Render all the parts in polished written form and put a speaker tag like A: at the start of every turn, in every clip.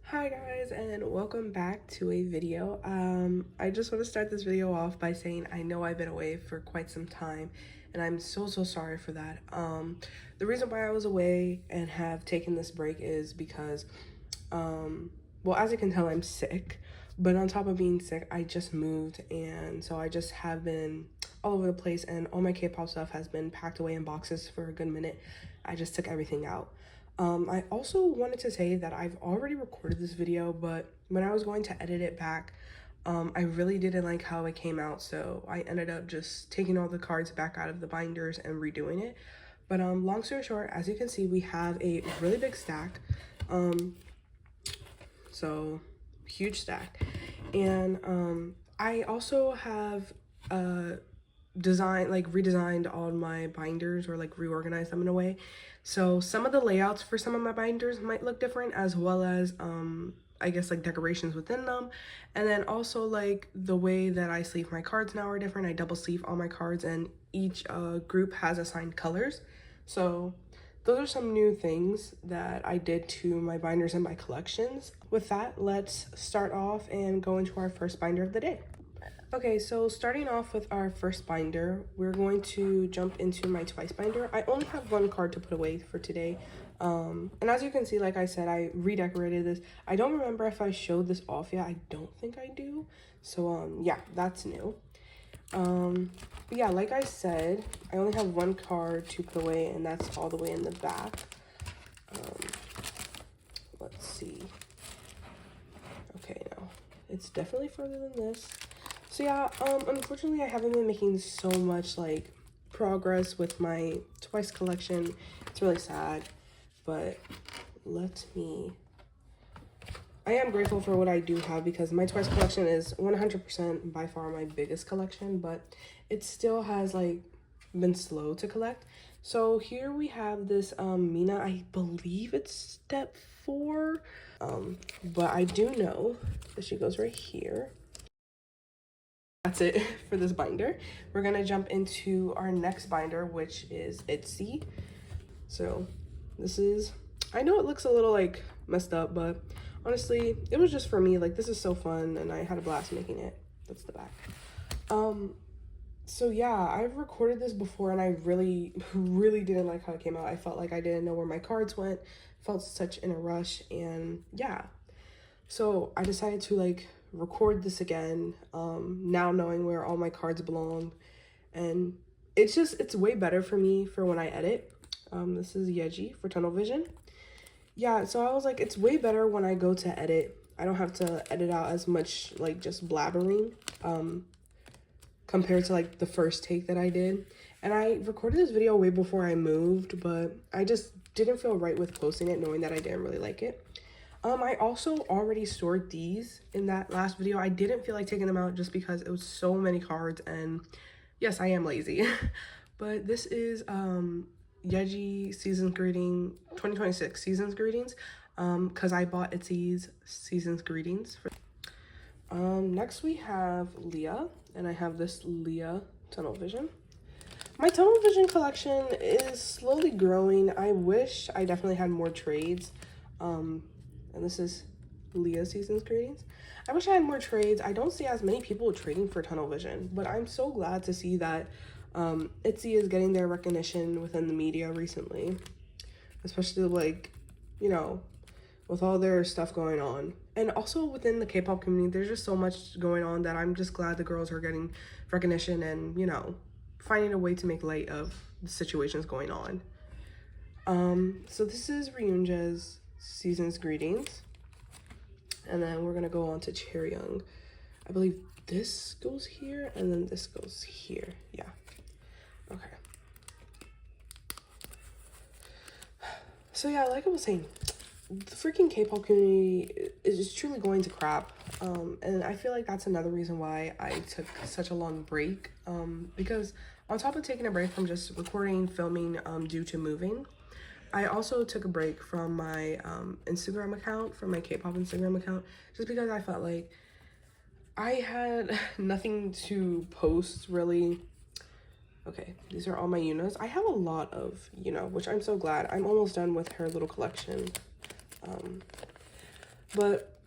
A: Hi guys, and welcome back to a video. I just want to start this video off by saying I know I've been away for quite some time and I'm so sorry for that. The reason why I was away and have taken this break is because well, as you can tell, I'm sick, but on top of being sick, I just moved, and so I just have been all over the place, and all my K-pop stuff has been packed away in boxes for a good minute. I just took everything out. I also wanted to say that I've already recorded this video, but when I was going to edit it back, I really didn't like how it came out, so I ended up just taking all the cards back out of the binders and redoing it. But long story short, as you can see, we have a really big stack. So huge stack. And I also have redesigned all my binders, or like reorganized them in a way. So some of the layouts for some of my binders might look different, as well as I guess like decorations within them. And then also like the way that I sleeve my cards now are different. I double sleeve all my cards, and each group has assigned colors. So those are some new things that I did to my binders and my collections. With that, let's start off and go into our first binder of the day. Okay, so starting off with our first binder, we're going to jump into my twice binder. I only have one card to put away for today. And as you can see, like I said, I redecorated this. I don't remember if I showed this off yet. I don't think I do. So yeah, that's new. But yeah, like I said, I only have one card to put away, and that's all the way in the back. Let's see. Okay, no, it's definitely further than this. So yeah, unfortunately I haven't been making so much like progress with my twice collection. It's really sad, but I am grateful for what I do have, because my twice collection is 100% by far my biggest collection, but it still has like been slow to collect. So here we have this Mina, I believe it's step 4, but I do know that she goes right here. That's it for this binder. We're gonna jump into our next binder, which is Itzy. So this is, I know it looks a little like messed up, but honestly, it was just for me. Like, this is so fun and I had a blast making it. That's the back. So yeah, I've recorded this before and I really didn't like how it came out. I felt like I didn't know where my cards went, felt such in a rush, and yeah. So I decided to like record this again, now knowing where all my cards belong, and it's way better for me for when I edit. This is Yeji for tunnel vision. Yeah, so I was like, it's way better when I go to edit. I don't have to edit out as much like just blabbering compared to like the first take that I did. And I recorded this video way before I moved, but I just didn't feel right with posting it, knowing that I didn't really like it. I also already stored these in that last video. I didn't feel like taking them out just because it was so many cards, and yes, I am lazy. But this is Yeji Season's Greeting 2026 Season's Greetings, because I bought Itzy's Season's Greetings. Next we have Leah, and I have this Leah Tunnel Vision. My tunnel vision collection is slowly growing. I wish I definitely had more trades. And this is Leah Season's Greetings. I wish I had more trades. I don't see as many people trading for tunnel vision, but I'm so glad to see that Itzy is getting their recognition within the media recently, especially like, you know, with all their stuff going on. And also within the K-pop community, there's just so much going on that I'm just glad the girls are getting recognition and, you know, finding a way to make light of the situations going on. So this is Ryunja's Season's Greetings, and then we're gonna go on to Chaeryeong. I believe this goes here and then this goes here. Yeah, okay. So yeah, like I was saying, the freaking K-pop community is just truly going to crap, and I feel like that's another reason why I took such a long break, because on top of taking a break from just recording, filming due to moving, I also took a break from my Instagram account, from my K-pop Instagram account, just because I felt like I had nothing to post really. Okay, these are all my Yunas. I have a lot of Yuna, which I'm so glad. I'm almost done with her little collection. But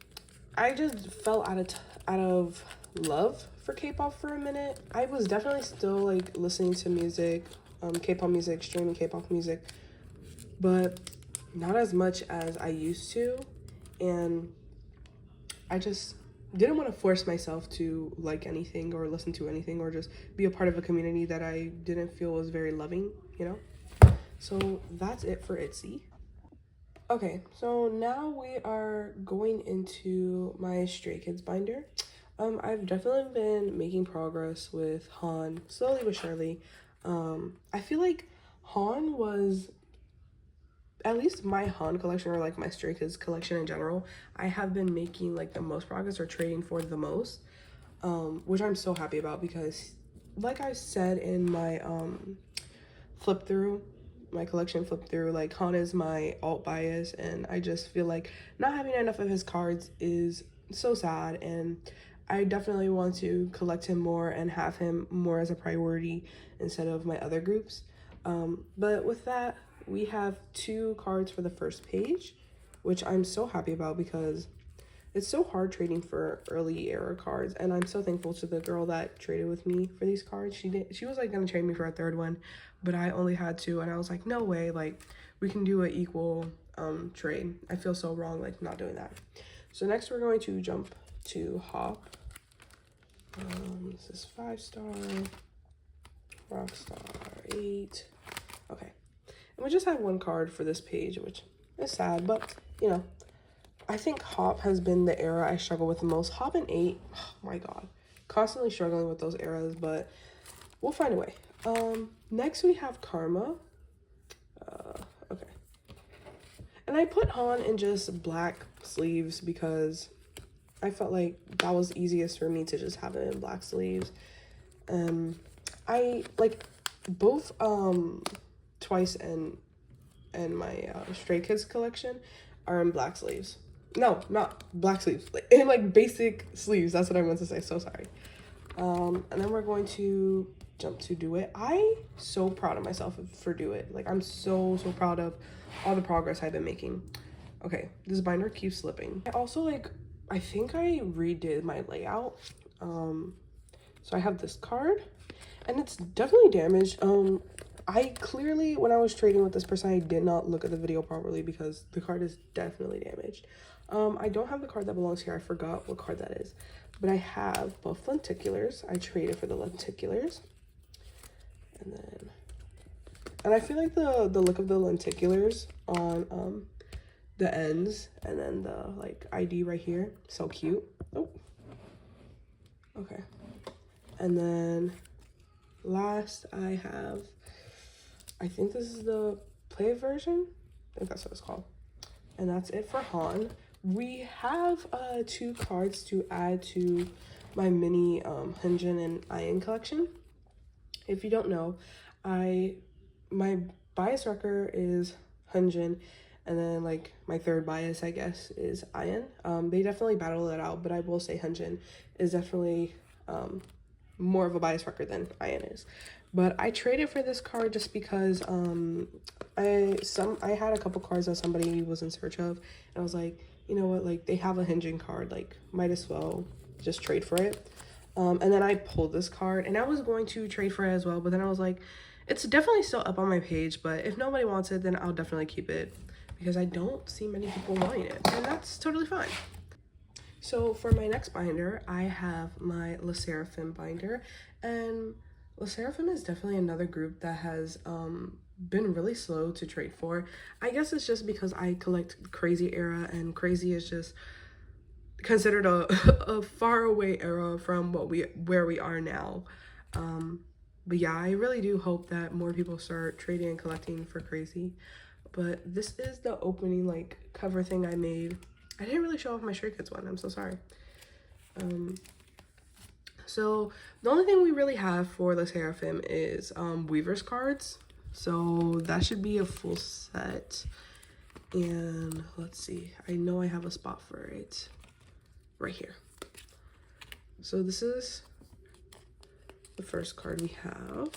A: I just fell out of love for K-pop for a minute. I was definitely still like listening to music, K-pop music, streaming K-pop music, but not as much as I used to. And I just didn't want to force myself to like anything or listen to anything or just be a part of a community that I didn't feel was very loving, you know? So that's it for Itzy. Okay, so now we are going into my Stray Kids binder. I've definitely been making progress with Han, slowly but surely. I feel like Han was, at least my Han collection, or like my Stray Kids collection in general, I have been making like the most progress or trading for the most, which I'm so happy about because like I said in my flip through, my collection flip through, like Han is my alt bias, and I just feel like not having enough of his cards is so sad, and I definitely want to collect him more and have him more as a priority instead of my other groups. But with that, we have 2 cards for the first page, which I'm so happy about because it's so hard trading for early era cards, and I'm so thankful to the girl that traded with me for these cards. She was like gonna trade me for a 3rd one, but I only had 2, and I was like, no way, like we can do an equal trade. I feel so wrong like not doing that. So next we're going to jump to Hop. This is 5-star, Rockstar 8. Okay, and we just have 1 card for this page, which is sad, but you know, I think Hop has been the era I struggle with the most. Hop and 8, oh my god, constantly struggling with those eras, but we'll find a way. Next we have Karma. Okay, and I put Han in just black sleeves because I felt like that was easiest for me to just have it in black sleeves. I like both Twice and my Stray Kids collection are in black sleeves. No, not black sleeves, like in like basic sleeves. That's what I meant to say, so sorry. And then we're going to jump to Do It. I'm so proud of myself for Do It. Like I'm so proud of all the progress I've been making. Okay, this binder keeps slipping. I also like, I think I redid my layout. So I have this card and it's definitely damaged. I clearly, when I was trading with this person, I did not look at the video properly because the card is definitely damaged. I don't have the card that belongs here. I forgot what card that is. But I have both lenticulars. I traded for the lenticulars. And I feel like the look of the lenticulars on the ends and then the like ID right here, so cute. Oh, okay. And then last I have, I think this is the play version. I think that's what it's called. And that's it for Han. We have 2 cards to add to my mini Hyunjin and Ian collection. If you don't know, my bias wrecker is Hyunjin, and then like my 3rd bias, I guess, is Ian. They definitely battle it out, but I will say Hyunjin is definitely more of a bias wrecker than Ian is. But I traded for this card just because I had a couple cards that somebody was in search of, and I was like, you know what, like they have a Hyunjin card, like might as well just trade for it. And then I pulled this card and I was going to trade for it as well, but then I was like, it's definitely still up on my page, but if nobody wants it, then I'll definitely keep it because I don't see many people wanting it, and that's totally fine. So for my next binder, I have my Sserafim binder, and Sserafim is definitely another group that has been really slow to trade for. I guess it's just because I collect Crazy era, and Crazy is just considered a far away era from where we are now. But yeah, I really do hope that more people start trading and collecting for Crazy. But this is the opening like cover thing I made. I didn't really show off my Stray Kids one. I'm so sorry. So the only thing we really have for the Sserafim is Weaver's cards. So that should be a full set. And let's see. I know I have a spot for it right here. So this is the first card we have.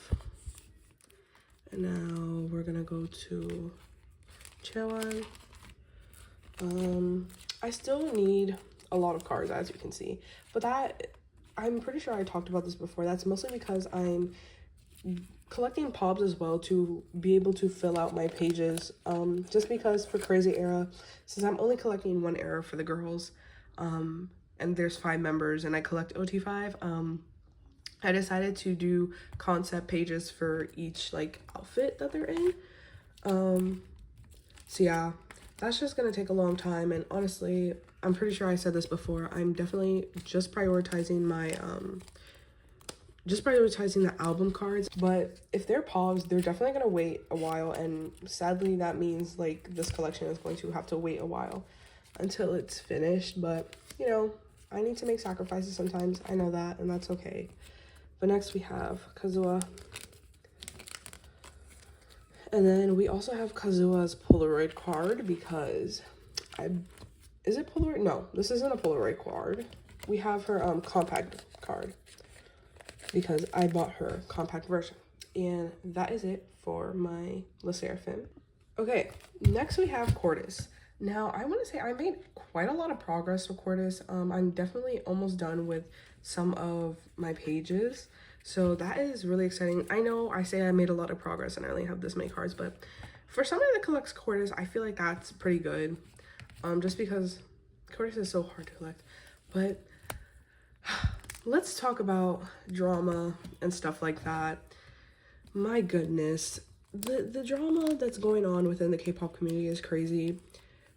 A: And now we're gonna go to Chewan. I still need a lot of cards, as you can see, but that, I'm pretty sure I talked about this before. That's mostly because I'm collecting pobs as well to be able to fill out my pages. Just because for Crazy Era, since I'm only collecting one era for the girls, and there's 5 members and I collect OT5, I decided to do concept pages for each like outfit that they're in. So yeah, that's just gonna take a long time, and honestly, I'm pretty sure I said this before, I'm definitely just prioritizing my the album cards. But if they're POVs, they're definitely gonna wait a while, and sadly that means like this collection is going to have to wait a while until it's finished. But you know, I need to make sacrifices sometimes, I know that, and that's okay. But next we have Kazuha. And then we also have Kazuha's Polaroid card, because is it Polaroid? No, this isn't a Polaroid card. We have her compact card, because I bought her compact version. And that is it for my Sserafim. Okay, next we have Cortis. Now, I want to say I made quite a lot of progress with Cortis. I'm definitely almost done with some of my pages, so that is really exciting. I know I say I made a lot of progress and I only have this many cards, but for somebody that collects Cortis, I feel like that's pretty good. Just because Cortis is so hard to collect. But let's talk about drama and stuff like that. My goodness, the drama that's going on within the K-pop community is crazy.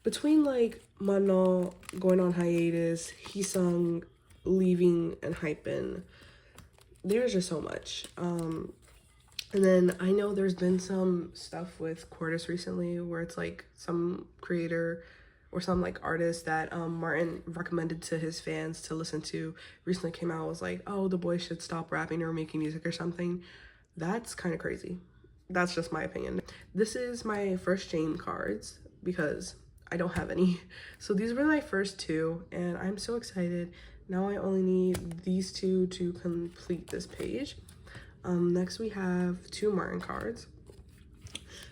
A: Between like Mano going on hiatus, Heesung leaving and Hypen, there's just so much. And then I know there's been some stuff with Cortis recently where it's like some creator or some like artist that Martin recommended to his fans to listen to recently came out, was like, oh, the boy should stop rapping or making music or something. That's kind of crazy. That's just my opinion. This is my first chain cards because I don't have any. So these were my first 2 and I'm so excited. Now I only need these 2 to complete this page. Next we have 2 Martin cards.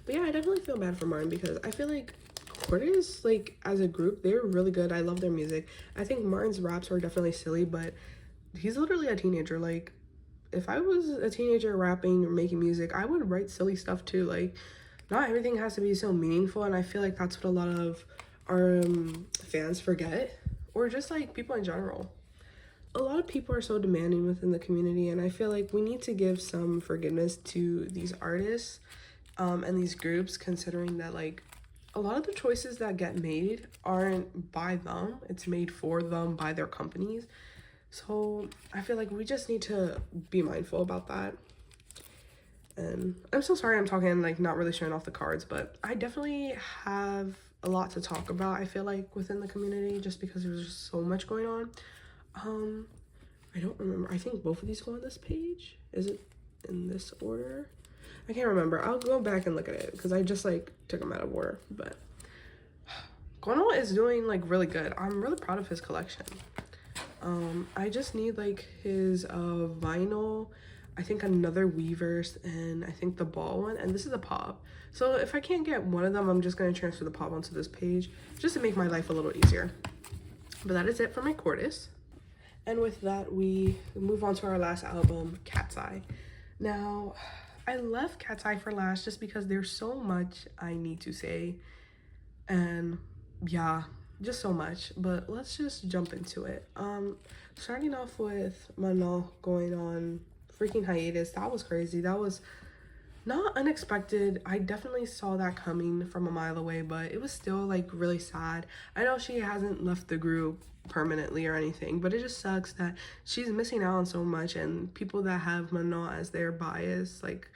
A: But yeah, I definitely feel bad for Martin because I feel like Cortis, like as a group, they're really good. I love their music. I think Martin's raps are definitely silly, but he's literally a teenager. Like if I was a teenager rapping or making music, I would write silly stuff too. Like not everything has to be so meaningful, and I feel like that's what a lot of our fans forget, or just like people in general. A lot of people are so demanding within the community, and I feel like we need to give some forgiveness to these artists and these groups, considering that like a lot of the choices that get made aren't by them, it's made for them by their companies. So I feel like we just need to be mindful about that. And I'm so sorry I'm talking like not really showing off the cards, but I definitely have a lot to talk about, I feel like, within the community, just because there's just so much going on. I don't remember. I think both of these go on this page. Is it in this order? I can't remember. I'll go back and look at it because I just like took them out of order. But Gono is doing like really good. I'm really proud of his collection. I just need like his vinyl, I think another Weavers, and I think the ball one, and this is a pop. So if I can't get one of them, I'm just going to transfer the pop onto this page just to make my life a little easier. But that is it for my Cortis. And with that, we move on to our last album, Katseye. Now, I left Katseye for last just because there's so much I need to say. And yeah, just so much. But let's just jump into it. Starting off with Mano going on freaking hiatus. That was crazy. That was not unexpected. I definitely saw that coming from a mile away, but it was still like really sad. I know she hasn't left the group permanently or anything, but it just sucks that she's missing out on so much, and people that have Mano as their bias, like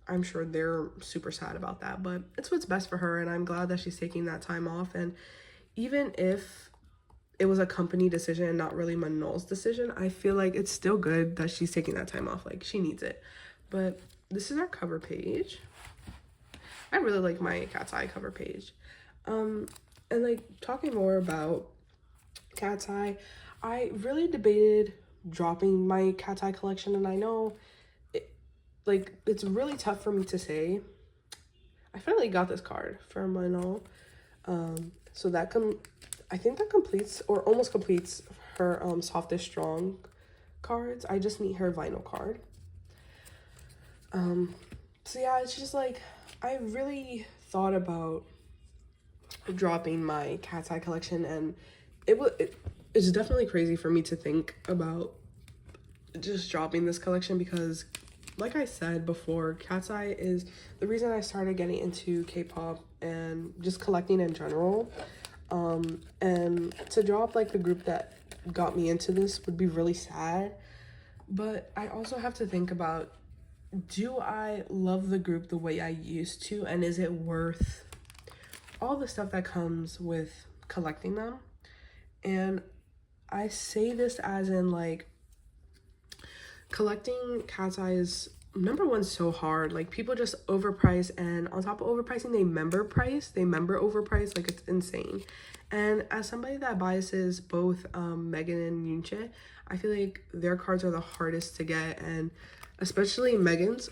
A: I'm sure they're super sad about that, but it's what's best for her, and I'm glad that she's taking that time off. And even if it was a company decision and not really Mano's decision, I feel like it's still good that she's taking that time off. Like she needs it. But this is our cover page. I really like my Katseye cover page. And like talking more about Katseye, I really debated dropping my Katseye collection, and I know it's really tough for me to say. I finally got this card for Mano. So that I think that completes or almost completes her softest strong cards. I just need her vinyl card. So yeah, it's just like I really thought about dropping my Katseye collection, and it's definitely crazy for me to think about just dropping this collection because, like I said before, Katseye is the reason I started getting into K-pop and just collecting in general. And to drop like the group that got me into this would be really sad. But I also have to think about, do I love the group the way I used to, and is it worth all the stuff that comes with collecting them? And I say this as in like, collecting Katseye is number one so hard. Like, people just overprice, and on top of overpricing, they member overprice. Like, it's insane. And as somebody that biases both Megan and Yoonche, I feel like their cards are the hardest to get, and especially Megan's.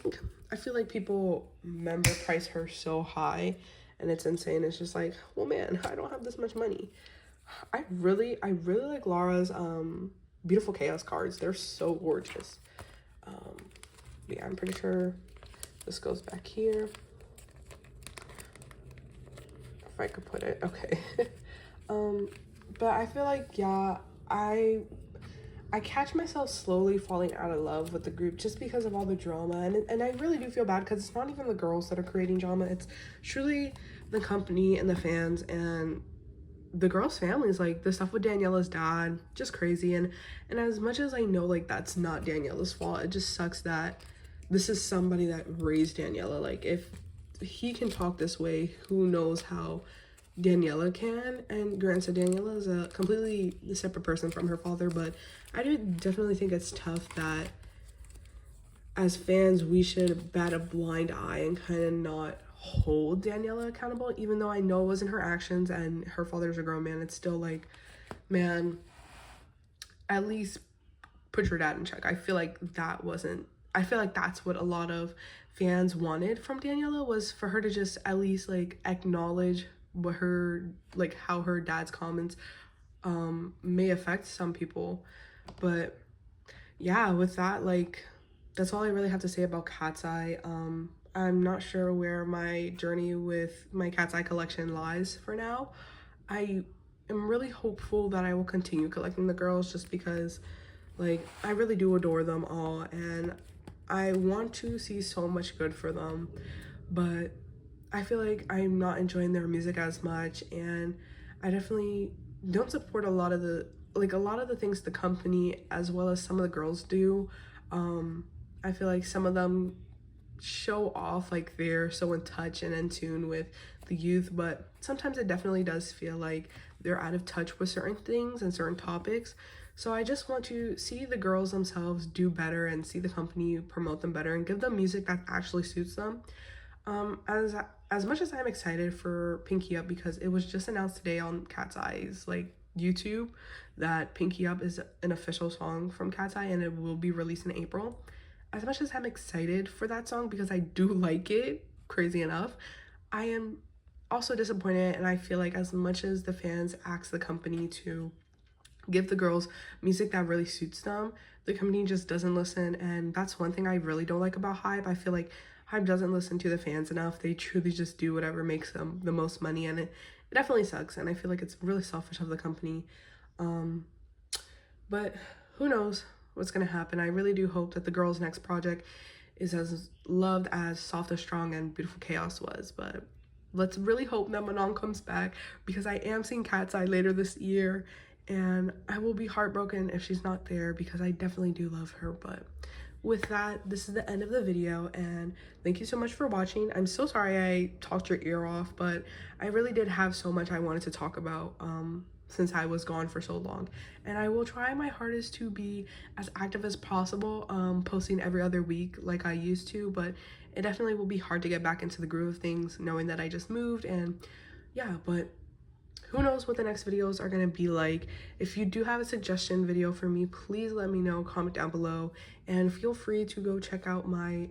A: I feel like people member price her so high, and it's insane. It's just like, well, man, I don't have this much money. I really like Lara's Beautiful Chaos cards. They're so gorgeous. Yeah, I'm pretty sure this goes back here. If I could put it, okay. But I feel like, yeah, I catch myself slowly falling out of love with the group just because of all the drama, and I really do feel bad because it's not even the girls that are creating drama. It's truly the company and the fans and the girls' families. Like, the stuff with Daniela's dad, just crazy. And as much as I know, like, that's not Daniela's fault, it just sucks that this is somebody that raised Daniela. Like, if he can talk this way, who knows how Daniela can. And granted, Daniela is a completely separate person from her father, but I do definitely think it's tough that as fans we should bat a blind eye and kind of not hold Daniela accountable. Even though I know it wasn't her actions and her father's a grown man, it's still like, man, at least put your dad in check. I feel like that's what a lot of fans wanted from Daniela, was for her to just at least like acknowledge what her, like, how her dad's comments may affect some people. But yeah, with that, like, that's all I really have to say about Katseye. I'm not sure where my journey with my Katseye collection lies for now. I am really hopeful that I will continue collecting the girls just because, like, I really do adore them all, and I want to see so much good for them, but I feel like I'm not enjoying their music as much, and I definitely don't support a lot of the things the company as well as some of the girls do. I feel like some of them show off like they're so in touch and in tune with the youth, but sometimes it definitely does feel like they're out of touch with certain things and certain topics. So I just want to see the girls themselves do better and see the company promote them better and give them music that actually suits them. As much as I'm excited for Pinky Up, because it was just announced today on Katseye's like YouTube that Pinky Up is an official song from Katseye and it will be released in April. As much as I'm excited for that song because I do like it, crazy enough, I am also disappointed, and I feel like as much as the fans ask the company to give the girls music that really suits them, the company just doesn't listen. And that's one thing I really don't like about Hype. I feel like Hype doesn't listen to the fans enough. They truly just do whatever makes them the most money, and it definitely sucks, and I feel like it's really selfish of the company. But who knows what's gonna happen. I really do hope that the girls' next project is as loved as Soft as Strong and Beautiful Chaos was. But let's really hope that Manon comes back, because I am seeing Katseye later this year, and I will be heartbroken if she's not there because I definitely do love her. But with that, this is the end of the video, and thank you so much for watching. I'm so sorry I talked your ear off, but I really did have so much I wanted to talk about since I was gone for so long, and I will try my hardest to be as active as possible, posting every other week like I used to. But it definitely will be hard to get back into the groove of things knowing that I just moved. And yeah, but who knows what the next videos are going to be like. If you do have a suggestion video for me, please let me know, comment down below, and feel free to go check out my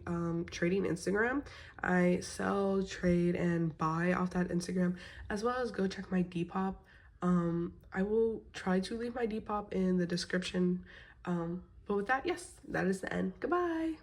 A: trading Instagram. I sell, trade, and buy off that Instagram, as well as go check my Depop I will try to leave my Depop in the description. But with that, yes, that is the end. Goodbye.